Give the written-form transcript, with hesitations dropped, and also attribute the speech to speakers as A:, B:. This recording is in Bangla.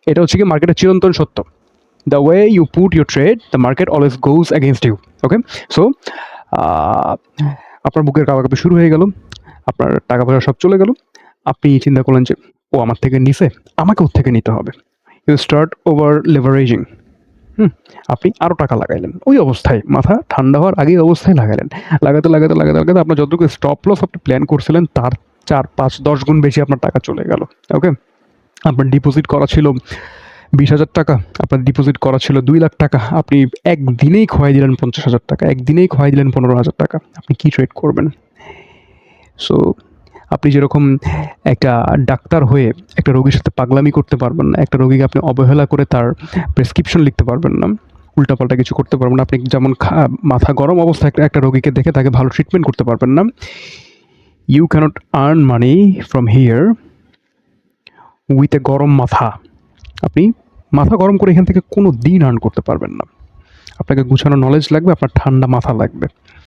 A: এটা হচ্ছে কি মার্কেটের চিরন্তন সত্য। The way you put your trade, the market always goes against you. Okay, so আপনার বুকের কাঁপাকাঁপি শুরু হয়ে গেল, আপনার টাকা পয়সা সব চলে গেল। আপনি চিন্তা করলেন যে ও আমার থেকে নিছে, আমাকে ওর থেকে নিতে হবে। You start over leveraging. আপনি আরও টাকা লাগাইলেন ওই অবস্থায়, মাথা ঠান্ডা হওয়ার আগেই অবস্থায় লাগালেন। লাগাতে লাগাতে লাগাতে লাগাতে আপনার যতটুকু স্টপ লস আপনি প্ল্যান করছিলেন তার 4, 5, 10 গুণ বেশি আপনার টাকা চলে গেল। ওকে, আপনার ডিপোজিট করা ছিল 20,000 টাকা, আপনার ডিপোজিট করা ছিল 2 লাখ টাকা, আপনি একদিনেই খোয়াই দিলেন 50,000 টাকা, একদিনেই খোয়াই দিলেন 15,000 টাকা। আপনি কী ট্রেড করবেন? সো আপনি যেরকম একটা ডাক্তার হয়ে একটা রোগীর সাথে পাগলামি করতে পারবেন না, একটা রোগীকে আপনি অবহেলা করে তার প্রেসক্রিপশন লিখতে পারবেন না, উল্টাপাল্টা কিছু করতে পারবেন না, আপনি যেমন মাথা গরম অবস্থায় একটা রোগীকে দেখে তাকে ভালো ট্রিটমেন্ট করতে পারবেন না। You cannot earn money from here with a গরম মাথা। আপনি মাথা গরম করে এখান থেকে কোনো দিন আর্ন করতে পারবেন না। আপনাকে গুছানো নলেজ লাগবে, আপনার ঠান্ডা মাথা লাগবে।